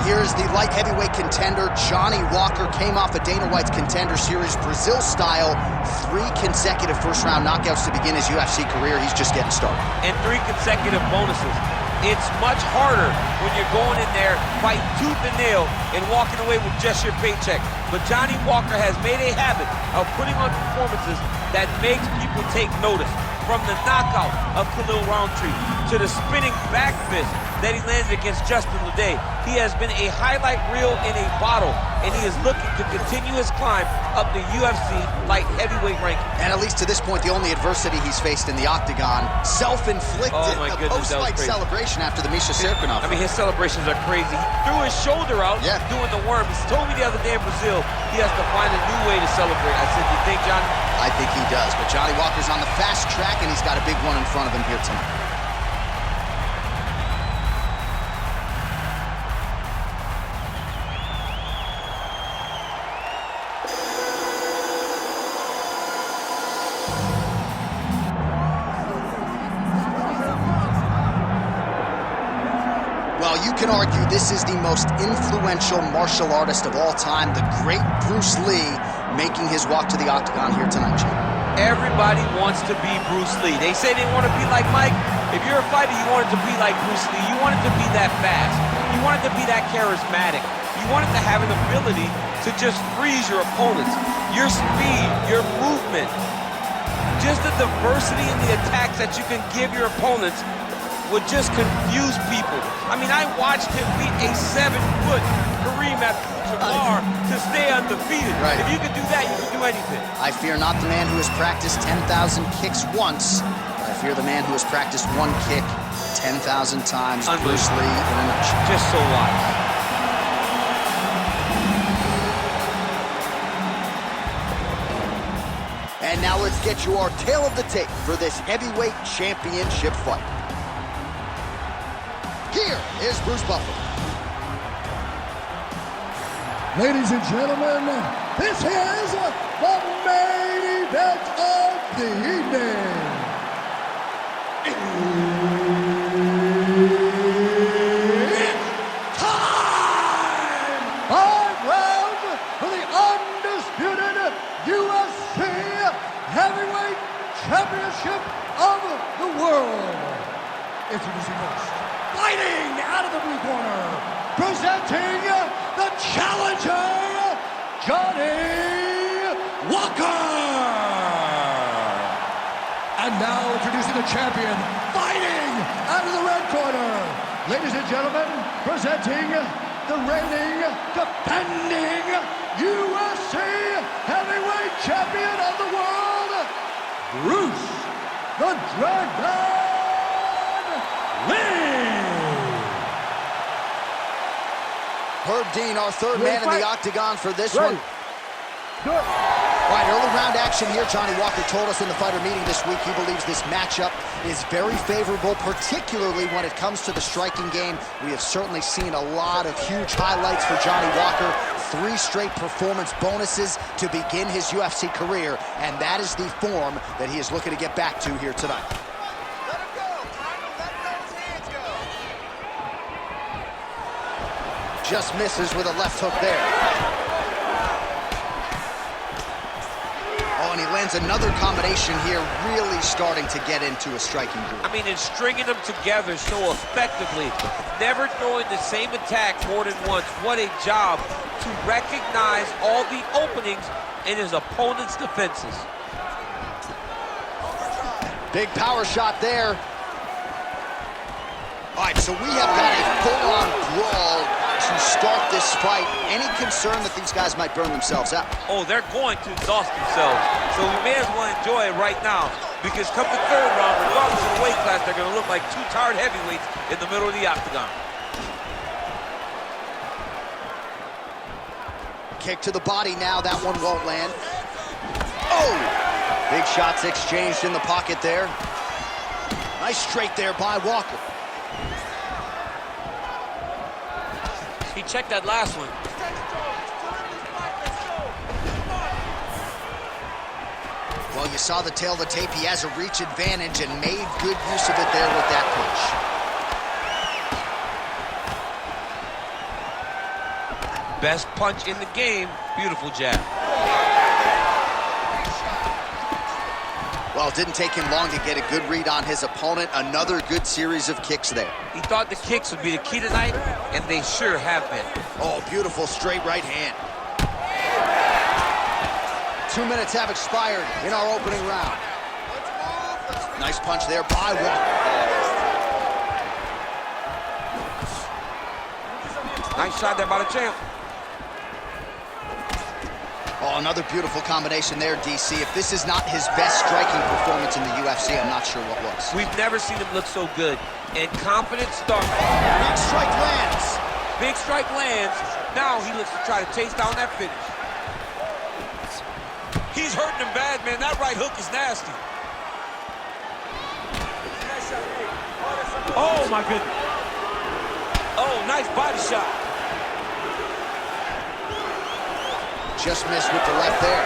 Here's the light heavyweight contender, Johnny Walker, came off of Dana White's Contender Series, Brazil style, 3 consecutive first-round knockouts to begin his UFC career. He's just getting started. And 3 consecutive bonuses. It's much harder when you're going in there, fighting tooth and nail, and walking away with just your paycheck. But Johnny Walker has made a habit of putting on performances that makes people take notice. From the knockout of Khalil Roundtree to the spinning back fist that he landed against Justin Luday, he has been a highlight reel in a bottle, and he is looking to continue his climb up the UFC light heavyweight ranking. And at least to this point, the only adversity he's faced in the octagon, self-inflicted, the post-fight celebration after the Misha Serkinov. I mean, his celebrations are crazy. He threw his shoulder out doing the worm. He told me the other day in Brazil he has to find a new way to celebrate. I said, you think, Johnny? I think he does, but Johnny Walker's on the fast track, and he's got a big one in front of him here tonight. Well, you can argue this is the most influential martial artist of all time, the great Bruce Lee, making his walk to the octagon here tonight, Jim. Everybody wants to be Bruce Lee. They say they want to be like Mike. If you're a fighter, you want it to be like Bruce Lee. You want it to be that fast. You want it to be that charismatic. You want it to have an ability to just freeze your opponents. Your speed, your movement, just the diversity in the attacks that you can give your opponents would just confuse people. I mean, I watched him beat a 7-foot Kareem Abdul-Jabbar to stay undefeated. Right. If you can do that, you can do anything. I fear not the man who has practiced 10,000 kicks once. I fear the man who has practiced one kick 10,000 times. Bruce Lee in a nutshell. Just so wise. And now let's get you our tale of the tape for this heavyweight championship fight. Here is Bruce Buffer. Ladies and gentlemen, this is the main event of the evening. It's time! 5 rounds for the undisputed UFC Heavyweight Championship of the world. Introducing first, fighting out of the blue corner, presenting the challenger, Johnny Walker. And now introducing the champion, fighting out of the red corner. Ladies and gentlemen, presenting the reigning, defending UFC Heavyweight Champion of the world, Bruce the Dragon Lee. Herb Dean, our third man in the octagon for this one. Good. All right, early round action here. Johnny Walker told us in the fighter meeting this week he believes this matchup is very favorable, particularly when it comes to the striking game. We have certainly seen a lot of huge highlights for Johnny Walker. 3 straight performance bonuses to begin his UFC career, and that is the form that he is looking to get back to here tonight. Let him go. Let him know his hands go. Just misses with a left hook there. Oh, and he lands another combination here, really starting to get into a striking groove. I mean, and stringing them together so effectively, never throwing the same attack more than once. What a job to recognize all the openings in his opponent's defenses. Big power shot there. All right, so we have got a full-on brawl to start this fight. Any concern that these guys might burn themselves out? Oh, they're going to exhaust themselves. So we may as well enjoy it right now, because come the third round, regardless of the weight class, they're going to look like 2 tired heavyweights in the middle of the octagon. Kick to the body now, that one won't land. Oh! Big shots exchanged in the pocket there. Nice straight there by Walker. He checked that last one. Well, you saw the tail of the tape. He has a reach advantage and made good use of it there with that punch. Best punch in the game. Beautiful jab. Well, it didn't take him long to get a good read on his opponent. Another good series of kicks there. He thought the kicks would be the key tonight, and they sure have been. Oh, beautiful straight right hand. 2 minutes have expired in our opening round. Nice punch there by Walker. Nice shot there by the champ. Oh, another beautiful combination there, DC. If this is not his best striking performance in the UFC, I'm not sure what was. We've never seen him look so good. And confident start. Big strike lands. Big strike lands. Now he looks to try to chase down that finish. He's hurting him bad, man. That right hook is nasty. Oh, my goodness. Oh, nice body shot. Just missed with the left there.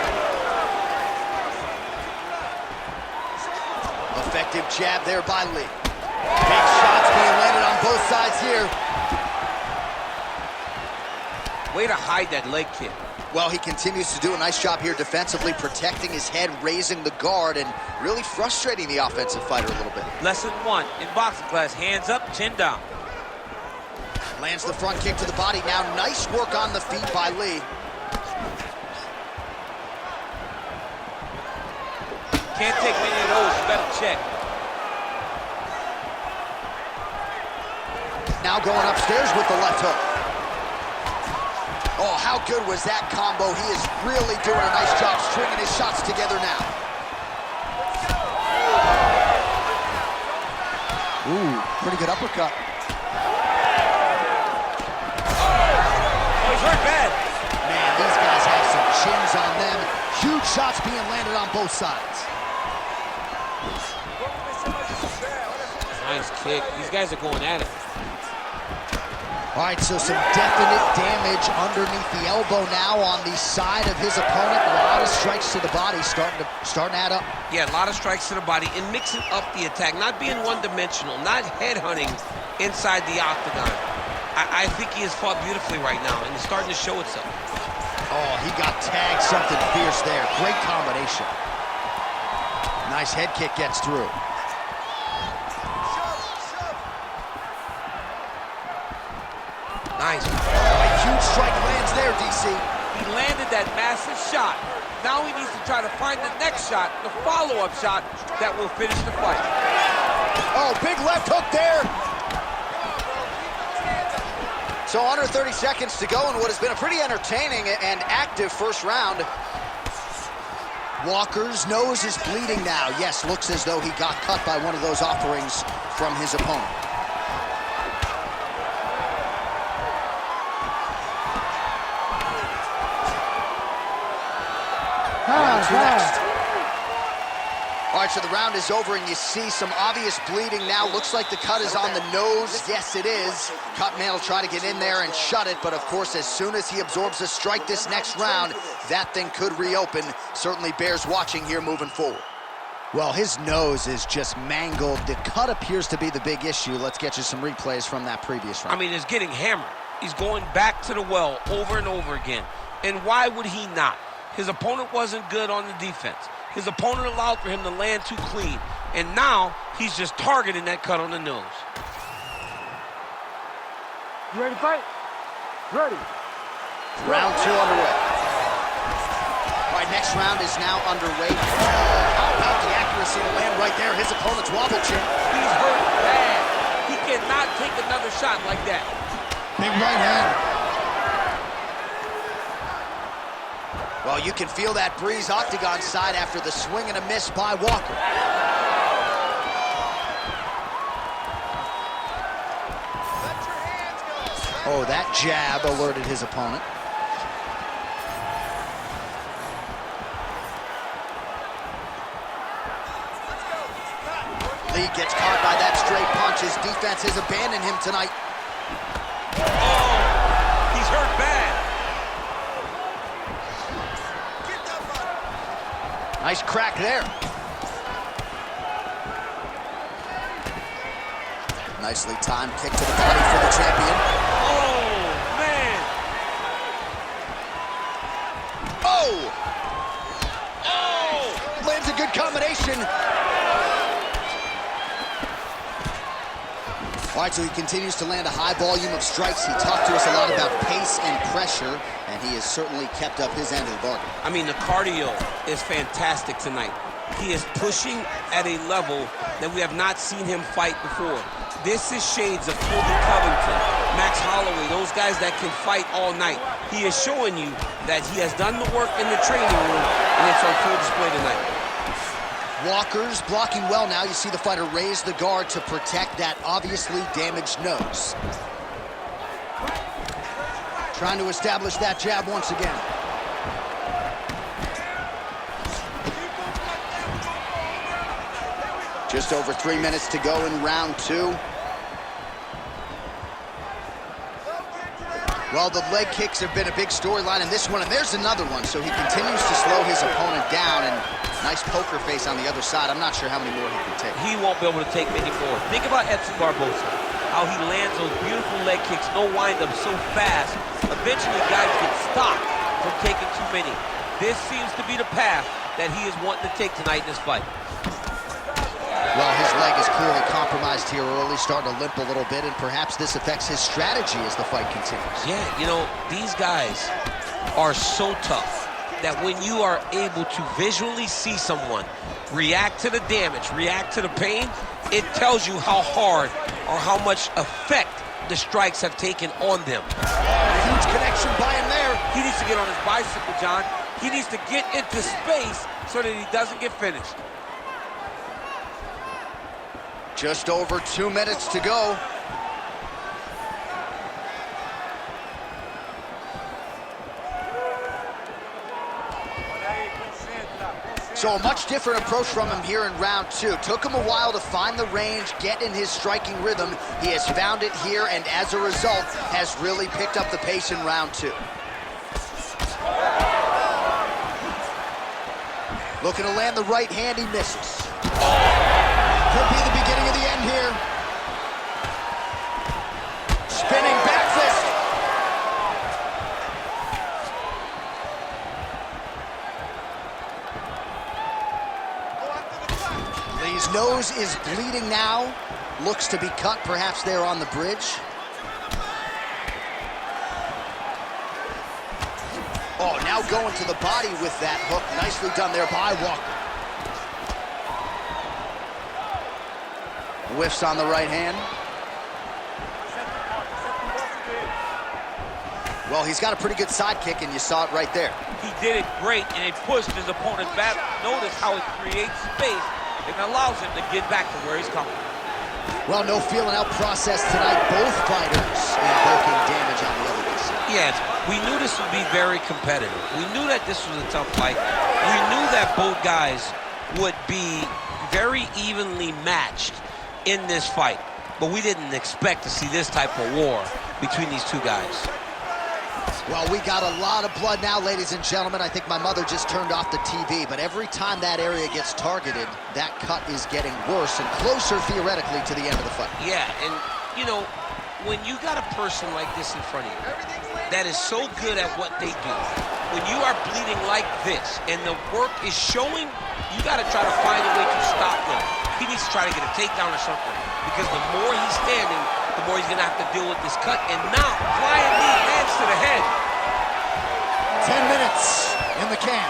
Effective jab there by Lee. Big shots being landed on both sides here. Way to hide that leg kick. Well, he continues to do a nice job here defensively, protecting his head, raising the guard, and really frustrating the offensive fighter a little bit. Lesson 1 in boxing class, hands up, chin down. Lands the front kick to the body. Now, nice work on the feet by Lee. Can't take many of those, you better check. Now going upstairs with the left hook. Oh, how good was that combo? He is really doing a nice job stringing his shots together now. Ooh, pretty good uppercut. Oh, he's hurt bad. Man, these guys have some chins on them. Huge shots being landed on both sides. Nice kick. These guys are going at it. All right, so some definite damage underneath the elbow now on the side of his opponent. A lot of strikes to the body starting to add up. Yeah, a lot of strikes to the body and mixing up the attack, not being one-dimensional, not headhunting inside the octagon. I think he has fought beautifully right now, and it's starting to show itself. Oh, he got tagged something fierce there. Great combination. Nice head kick gets through. Nice. Oh, a huge strike lands there, DC. He landed that massive shot. Now he needs to try to find the next shot, the follow-up shot that will finish the fight. Oh, big left hook there. So under 30 seconds to go in what has been a pretty entertaining and active first round. Walker's nose is bleeding now. Yes, looks as though he got cut by one of those offerings from his opponent. Next. All right, so the round is over, and you see some obvious bleeding now. Looks like the cut is on the nose. Yes, it is. Cutman will try to get in there and shut it, but of course, as soon as he absorbs a strike this next round, that thing could reopen. Certainly bears watching here moving forward. Well, his nose is just mangled. The cut appears to be the big issue. Let's get you some replays from that previous round. I mean, it's getting hammered. He's going back to the well over and over again. And why would he not? His opponent wasn't good on the defense. His opponent allowed for him to land too clean. And now, he's just targeting that cut on the nose. You ready to fight? Ready. Round 2 underway. All right, next round is now underway. How about the accuracy to land right there? His opponent's wobble chin. He's hurt bad. He cannot take another shot like that. Big right hand. Well, you can feel that breeze octagon side after the swing and a miss by Walker. Oh, that jab alerted his opponent. Lee gets caught by that straight punch. His defense has abandoned him tonight. Oh, he's hurt bad. Nice crack there. Nicely timed kick to the body for the champion. Oh, man. Oh! Oh! Lands a good combination. All right, so he continues to land a high volume of strikes. He talked to us a lot about pace and pressure, and he has certainly kept up his end of the bargain. I mean, the cardio is fantastic tonight. He is pushing at a level that we have not seen him fight before. This is shades of Colby Covington, Max Holloway, those guys that can fight all night. He is showing you that he has done the work in the training room, and it's on full display tonight. Walker's blocking well now. You see the fighter raise the guard to protect that obviously damaged nose. Trying to establish that jab once again. Just over 3 minutes to go in round 2. Well, the leg kicks have been a big storyline in this one, and there's another one. So he continues to slow his opponent down, and nice poker face on the other side. I'm not sure how many more he can take. He won't be able to take many more. Think about Edson Barboza, how he lands those beautiful leg kicks, no windup, so fast. Eventually, guys get stopped from taking too many. This seems to be the path that he is wanting to take tonight in this fight. Well, his leg is clearly compromised here early, starting to limp a little bit, and perhaps this affects his strategy as the fight continues. Yeah, you know, these guys are so tough that when you are able to visually see someone react to the damage, react to the pain, it tells you how hard or how much effect the strikes have taken on them. Huge connection by him there. He needs to get on his bicycle, John. He needs to get into space so that he doesn't get finished. Just over 2 minutes to go. So a much different approach from him here in round 2. Took him a while to find the range, get in his striking rhythm. He has found it here, and as a result, has really picked up the pace in round 2. Looking to land the right hand, he misses. Could be the beginning of the end here. Spinning back fist. Lee's nose is bleeding now. Looks to be cut, perhaps there on the bridge. Oh, now going to the body with that hook. Nicely done there by Walker. Whiffs on the right hand. Well, he's got a pretty good sidekick, and you saw it right there. He did it great, and it pushed his opponent back. Notice how it creates space and allows him to get back to where he's coming. Well, no feeling out process tonight. Both fighters invoking damage on the other side. Yes, we knew this would be very competitive. We knew that this was a tough fight. We knew that both guys would be very evenly matched in this fight, but we didn't expect to see this type of war between these two guys. Well, we got a lot of blood now, ladies and gentlemen. I think my mother just turned off the TV, but every time that area gets targeted, that cut is getting worse and closer, theoretically, to the end of the fight. Yeah, and, you know, when you got a person like this in front of you that is so good at what they do, when you are bleeding like this and the work is showing, you got to try to find a way to stop them. He needs to try to get a takedown or something, because the more he's standing, the more he's going to have to deal with this cut. And now, flying knee lands to the head. 10 minutes in the can.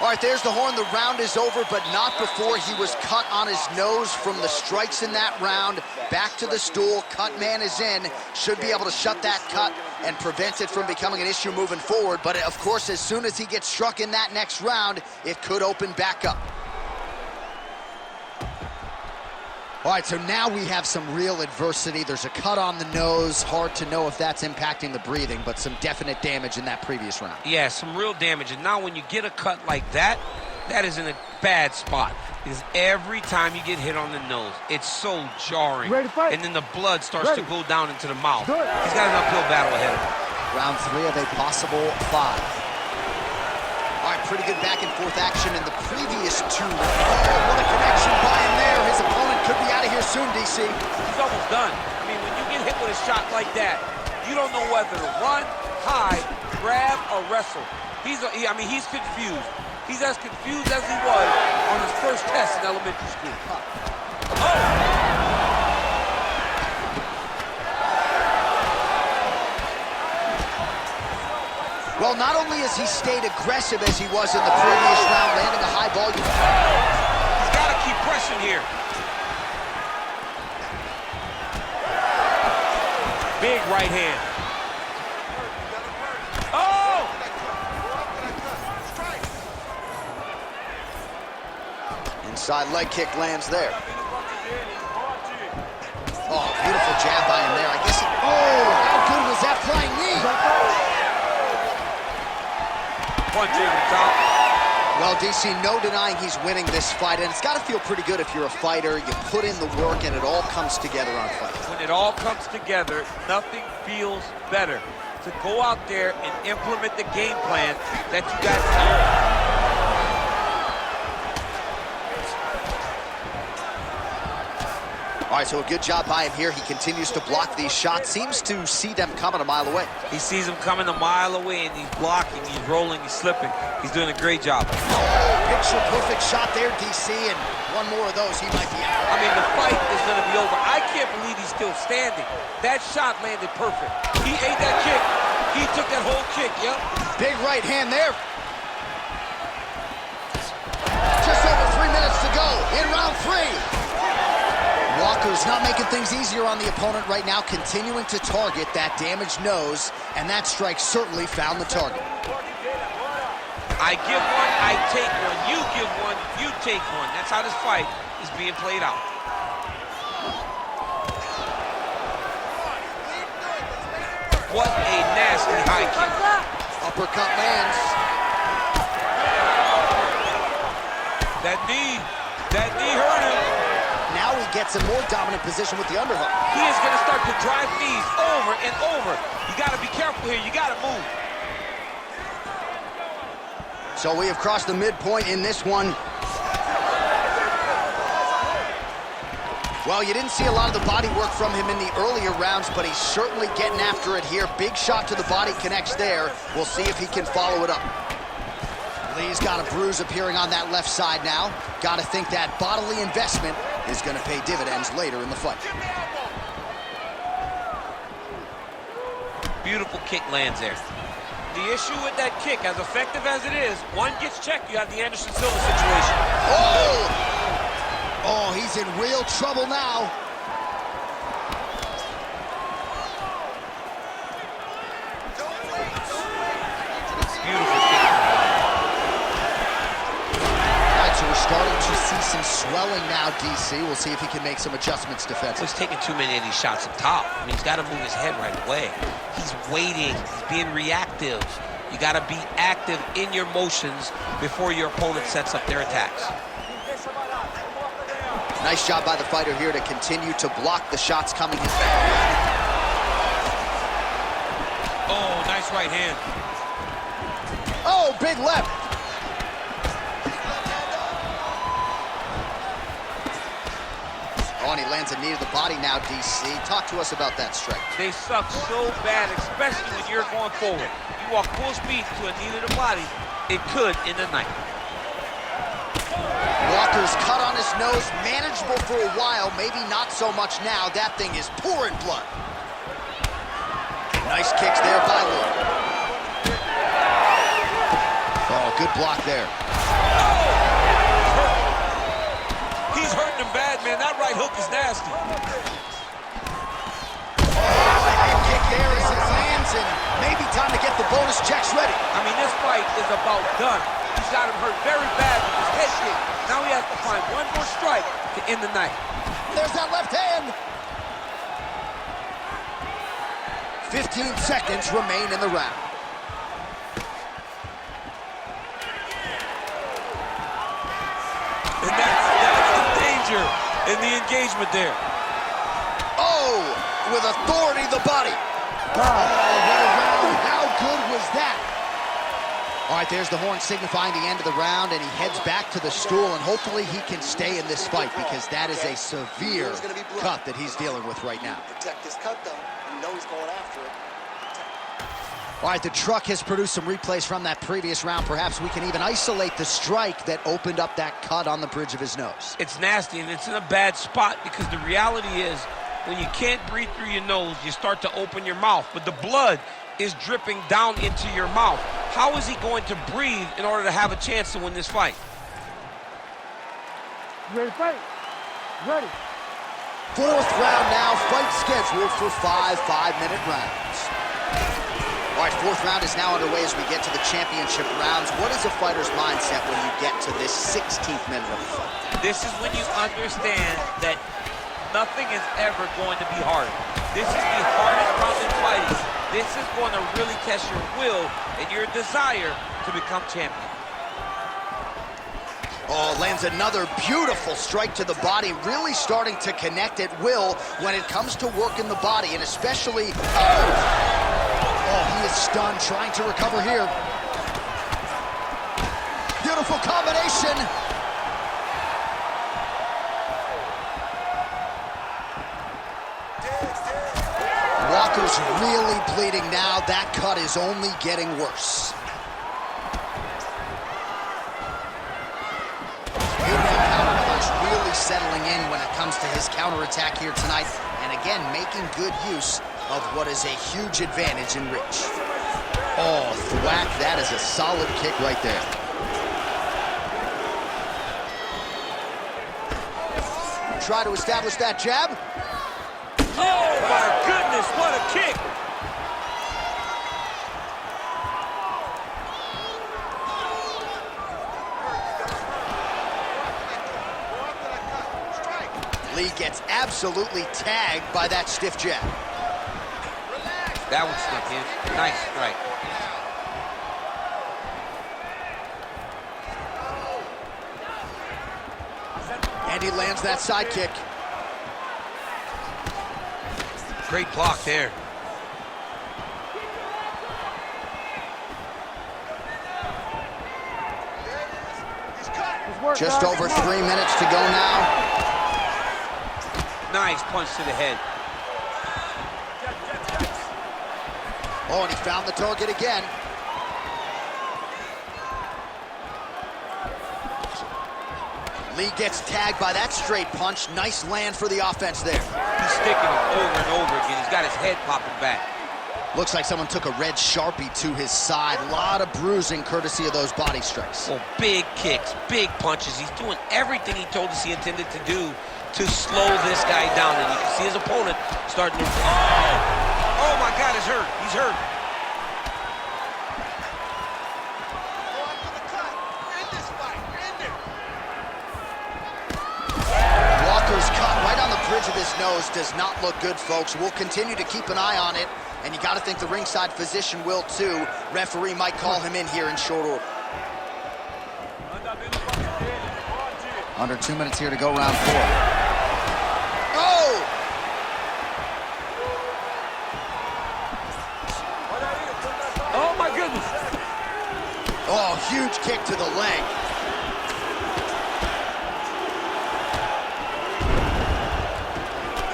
All right, there's the horn. The round is over, but not before he was cut on his nose from the strikes in that round. Back to the stool. Cut man is in. Should be able to shut that cut and prevent it from becoming an issue moving forward. But, of course, as soon as he gets struck in that next round, it could open back up. All right, so now we have some real adversity. There's a cut on the nose. Hard to know if that's impacting the breathing, but some definite damage in that previous round. Yeah, some real damage. And now when you get a cut like that, that is in a bad spot. Because every time you get hit on the nose, it's so jarring. Ready to fight? And then the blood starts to go down into the mouth. Good. He's got an uphill battle ahead of him. Round 3 of a possible 5. All right, pretty good back-and-forth action in the previous 2. Oh, what a connection by him there. His opponent could be out of here soon, DC. He's almost done. I mean, when you get hit with a shot like that, you don't know whether to run, hide, grab, or wrestle. He's confused. He's as confused as he was on his first test in elementary school. Oh! Well, not only has he stayed aggressive as he was in the previous round, landing a high volume. He's got to keep pressing here. Big right hand. Oh! Inside leg kick lands there. Oh, beautiful jab by him there. I guess oh, how good was that flying knee? Punch over the top. Well, DC, no denying he's winning this fight, and it's got to feel pretty good if you're a fighter. You put in the work, and it all comes together on fight. When it all comes together, nothing feels better to go out there and implement the game plan that you guys know. All right, so a good job by him here. He continues to block these shots. Seems to see them coming a mile away. He sees them coming a mile away, and he's blocking, he's rolling, he's slipping. He's doing a great job. Oh, picture-perfect shot there, DC, and one more of those, he might be out. I mean, the fight is going to be over. I can't believe he's still standing. That shot landed perfect. He ate that kick. He took that whole kick, yep. Big right hand there. Just over 3 minutes to go in round 3. Walker's not making things easier on the opponent right now, continuing to target that damaged nose, and that strike certainly found the target. I give one, I take one. You give one, you take one. That's how this fight is being played out. What a nasty high kick. Uppercut lands. That knee hurt him. Now he gets a more dominant position with the underhook. He is going to start to drive knees over and over. You got to be careful here. You got to move. So we have crossed the midpoint in this one. Well, you didn't see a lot of the body work from him in the earlier rounds, but he's certainly getting after it here. Big shot to the body connects there. We'll see if he can follow it up. Lee's got a bruise appearing on that left side now. Got to think that bodily investment is going to pay dividends later in the fight. Beautiful kick lands there. The issue with that kick, as effective as it is, one gets checked, you have the Anderson Silva situation. Oh! Oh, he's in real trouble now. Beautiful kick. So we're starting to see some swelling now, DC. We'll see if he can make some adjustments defensively. He's taking too many of these shots up top. I mean, he's got to move his head right away. He's waiting. He's being reactive. You got to be active in your motions before your opponent sets up their attacks. Nice job by the fighter here to continue to block the shots coming his way. Oh, nice right hand. Oh, big left. Oh, and he lands a knee to the body now, DC. Talk to us about that strike. They suck so bad, especially when you're going forward. You walk full speed to a knee to the body, it could end the night. Walker's cut on his nose, manageable for a while, maybe not so much now. That thing is pouring blood. Nice kicks there by Lee. Oh, good block there. He's hurting him bad, man. That right hook is nasty. Big kick there as it lands, and maybe time to get the bonus checks ready. I mean, this fight is about done. He's got him hurt very bad with his head kick. Now he has to find one more strike to end the night. There's that left hand. 15 seconds remain in the round. And that's the danger in the engagement there. Oh, with authority, the body. Oh, what a round. How good was that? All right, there's the horn signifying the end of the round, and he heads back to the stool, and hopefully he can stay in this fight because that is a severe cut that he's dealing with right now. Protect his cut, though. You know he's going after it. All right, the truck has produced some replays from that previous round. Perhaps we can even isolate the strike that opened up that cut on the bridge of his nose. It's nasty, and it's in a bad spot because the reality is when you can't breathe through your nose, you start to open your mouth, but the blood is dripping down into your mouth. How is he going to breathe in order to have a chance to win this fight? You ready to fight? Ready. Fourth round now, fight scheduled for 5 5-minute rounds. All right, fourth round is now underway as we get to the championship rounds. What is a fighter's mindset when you get to this 16th minute of the fight? This is when you understand that nothing is ever going to be hard. This is the hardest round in fighting. This is going to really test your will and your desire to become champion. Oh, lands another beautiful strike to the body, really starting to connect at will when it comes to working the body, and especially, oh, he is stunned, trying to recover here. Beautiful combination. Walker's really bleeding now. That cut is only getting worse. Really settling in when it comes to his counterattack here tonight, and again making good use of what is a huge advantage in reach. Oh, thwack, that is a solid kick right there. Try to establish that jab. Oh my goodness, what a kick! Lee gets absolutely tagged by that stiff jab. That was stiff, dude. Nice strike. And he lands that side kick. Great block there. Just over 3 minutes to go now. Nice punch to the head. Oh, and he found the target again. Lee gets tagged by that straight punch. Nice land for the offense there. He's sticking him over and over again. He's got his head popping back. Looks like someone took a red Sharpie to his side. A lot of bruising courtesy of those body strikes. Oh, big kicks, big punches. He's doing everything he told us he intended to do to slow this guy down. And you can see his opponent starting to... Oh my God, he's hurt. He's hurt. Walker's cut right on the bridge of his nose does not look good, folks. We'll continue to keep an eye on it. And you got to think the ringside physician will too. Referee might call him in here in short order. Under 2 minutes here to go, round 4. Oh! Oh my goodness. Oh, huge kick to the leg.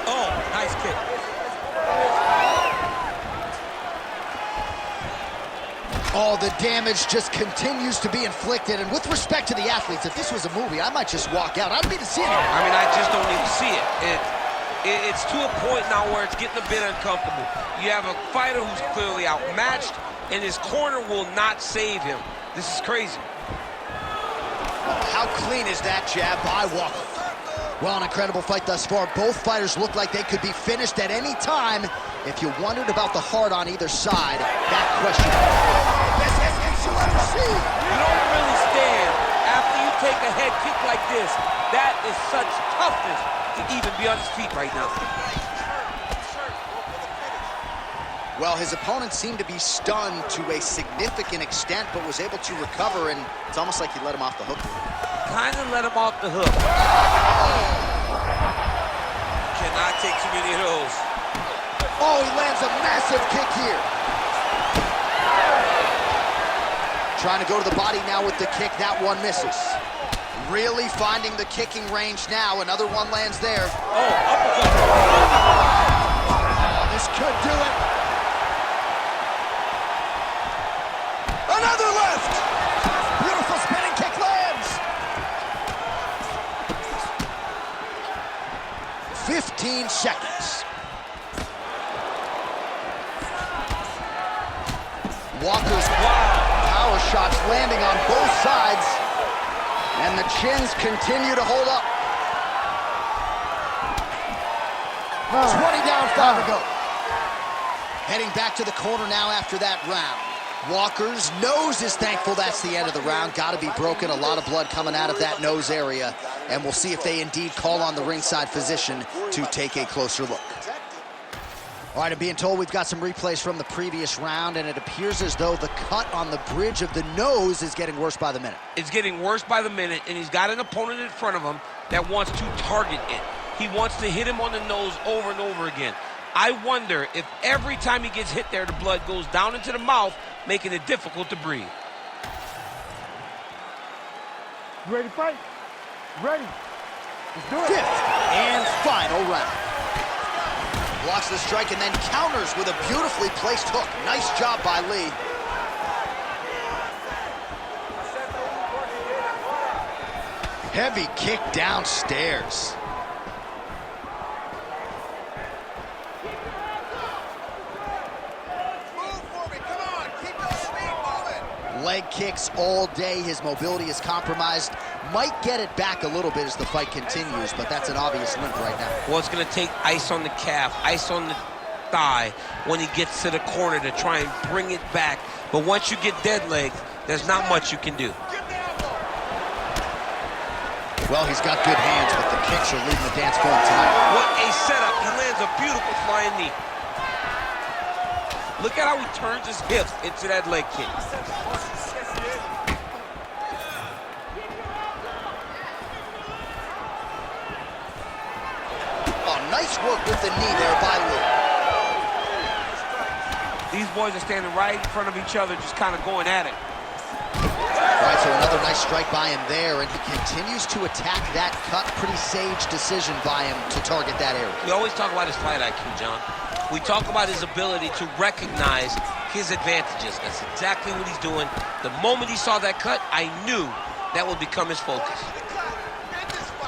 Oh, nice kick. Oh, the damage just continues to be inflicted. And with respect to the athletes, if this was a movie, I might just walk out. I don't need to see it. I mean, I just don't need to see it. It's to a point now where it's getting a bit uncomfortable. You have a fighter who's clearly outmatched, and his corner will not save him. This is crazy. How clean is that jab by Walker? Well, an incredible fight thus far. Both fighters look like they could be finished at any time. If you wondered about the heart on either side, that question. Best hits you'll ever see. You don't really stand after you take a head kick like this. That is such toughness to even be on his feet right now. Well, his opponent seemed to be stunned to a significant extent, but was able to recover, and it's almost like he let him off the hook. Kind of let him off the hook. Cannot take too many of those. Oh, he lands a massive kick here. Trying to go to the body now with the kick. That one misses. Really finding the kicking range now. Another one lands there. Oh, uppercut. Oh, this could do it. 15 seconds. Walker's power shots landing on both sides, and the chins continue to hold up. 20 down, 5 to go. Heading back to the corner now after that round. Walker's nose is thankful that's the end of the round. Got to be broken. A lot of blood coming out of that nose area. And we'll see if they indeed call on the ringside physician to take a closer look. All right, I'm being told we've got some replays from the previous round, and it appears as though the cut on the bridge of the nose is getting worse by the minute. It's getting worse by the minute, and he's got an opponent in front of him that wants to target it. He wants to hit him on the nose over and over again. I wonder if every time he gets hit there, the blood goes down into the mouth, making it difficult to breathe. You ready to fight? Ready. Let's do it. Fifth and final round. Blocks the strike and then counters with a beautifully placed hook. Nice job by Lee. Heavy kick downstairs. Leg kicks all day. His mobility is compromised. Might get it back a little bit as the fight continues, but that's an obvious limp right now. Well, it's going to take ice on the calf, ice on the thigh when he gets to the corner to try and bring it back. But once you get dead legs, there's not much you can do. Well, he's got good hands, but the kicks are leaving the dance going tonight. What a setup. He lands a beautiful flying knee. Look at how he turns his hips into that leg kick. Oh, nice work with the knee there by Lee. These boys are standing right in front of each other, just kind of going at it. All right, so another nice strike by him there, and he continues to attack that cut. Pretty sage decision by him to target that area. We always talk about his fight IQ, John. We talk about his ability to recognize his advantages. That's exactly what he's doing. The moment he saw that cut, I knew that would become his focus.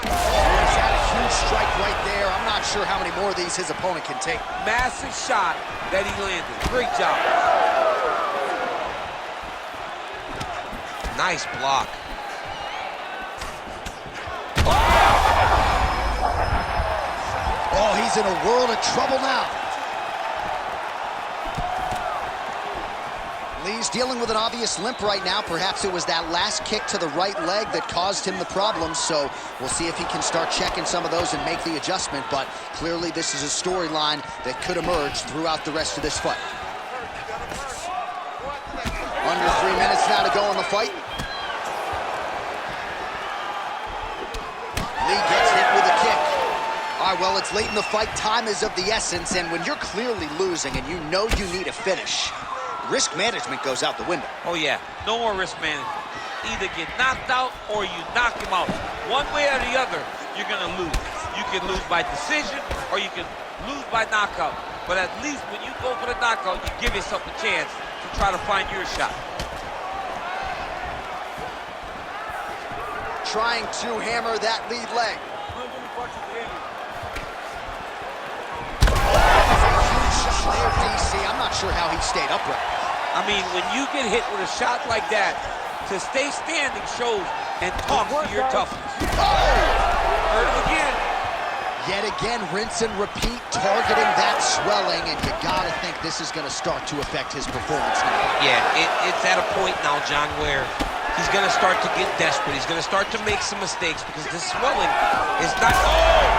He's had a huge strike right there. I'm not sure how many more of these his opponent can take. Massive shot that he landed. Great job. Nice block. Oh, he's in a world of trouble now. Lee's dealing with an obvious limp right now. Perhaps it was that last kick to the right leg that caused him the problems, so we'll see if he can start checking some of those and make the adjustment, but clearly this is a storyline that could emerge throughout the rest of this fight. Under 3 minutes now to go in the fight. Lee gets hit with a kick. All right, well, it's late in the fight. Time is of the essence, and when you're clearly losing and you know you need a finish, risk management goes out the window. Oh, yeah. No more risk management. Either get knocked out or you knock him out. One way or the other, you're going to lose. You can lose by decision or you can lose by knockout. But at least when you go for the knockout, you give yourself a chance to try to find your shot. Trying to hammer that lead leg. Huge shot there, DC. I'm not sure how he stayed upright. I mean, when you get hit with a shot like that, to stay standing shows and talks to your toughness. Heard it again. Yet again, rinse and repeat, targeting that swelling, and you gotta think this is gonna start to affect his performance now. Yeah, it's at a point now, John, where he's gonna start to get desperate. He's gonna start to make some mistakes because this swelling is not... Oh!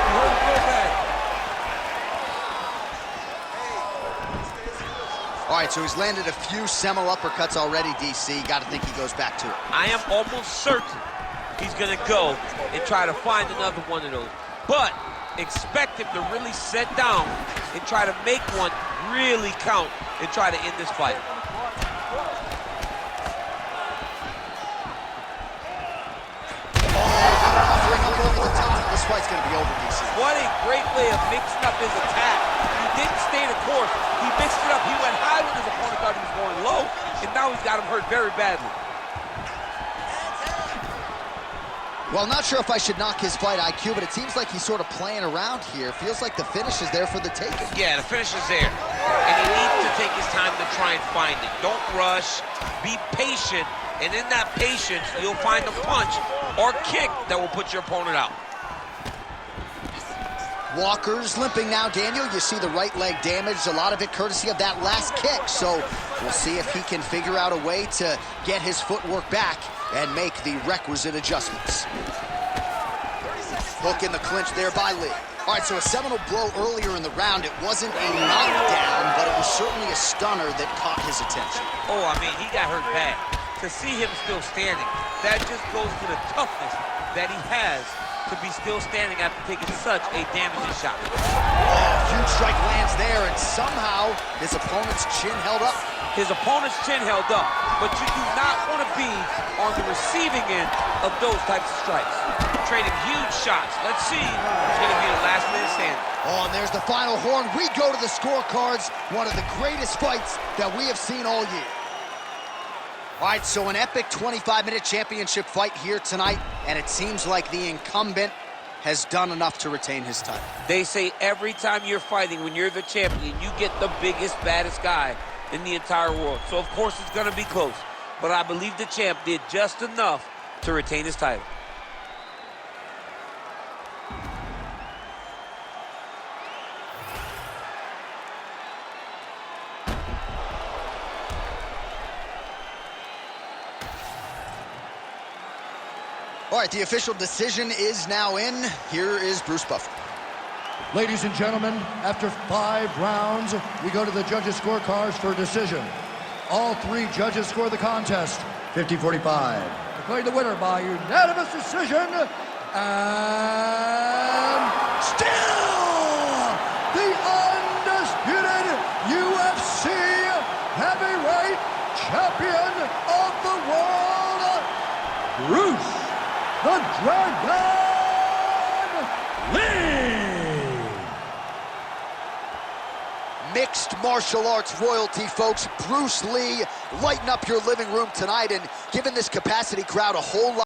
You heard it real bad. All right, so he's landed a few seminal uppercuts already, DC. Got to think he goes back to it. I am almost certain he's going to go and try to find another one of those. But expect him to really set down and try to make one really count and try to end this fight. This fight's going to be over, DC. What a great way of mixing up his attack. He didn't stay the course. He mixed it up. He went high when his opponent thought he was going low, and now he's got him hurt very badly. Well, not sure if I should knock his fight IQ, but it seems like he's sort of playing around here. Feels like the finish is there for the taking. Yeah, the finish is there. And he needs to take his time to try and find it. Don't rush. Be patient. And in that patience, you'll find a punch or kick that will put your opponent out. Walker's limping now, Daniel. You see the right leg damaged, a lot of it courtesy of that last kick. So we'll see if he can figure out a way to get his footwork back and make the requisite adjustments. Hook in the clinch there by Lee. All right, so a seminal blow earlier in the round. It wasn't a knockdown, but it was certainly a stunner that caught his attention. Oh, I mean, he got hurt bad. To see him still standing, that just goes to the toughness that he has to be still standing after taking such a damaging shot. Oh, huge strike lands there, and somehow his opponent's chin held up. His opponent's chin held up, but you do not want to be on the receiving end of those types of strikes. Trading huge shots. Let's see who's going to be the last man standing. Oh, and there's the final horn. We go to the scorecards. One of the greatest fights that we have seen all year. All right, so an epic 25-minute championship fight here tonight, and it seems like the incumbent has done enough to retain his title. They say every time you're fighting, when you're the champion, you get the biggest, baddest guy in the entire world. So, of course, it's going to be close. But I believe the champ did just enough to retain his title. All right, the official decision is now in. Here is Bruce Buffer. Ladies and gentlemen, after 5 rounds, we go to the judges' scorecards for a decision. All 3 judges score the contest 50-45. Declared the winner by unanimous decision, and still the undisputed UFC heavyweight champion of the world, Bruce the Dragon Lee! Mixed martial arts royalty, folks. Bruce Lee, lighten up your living room tonight and giving this capacity crowd a whole lot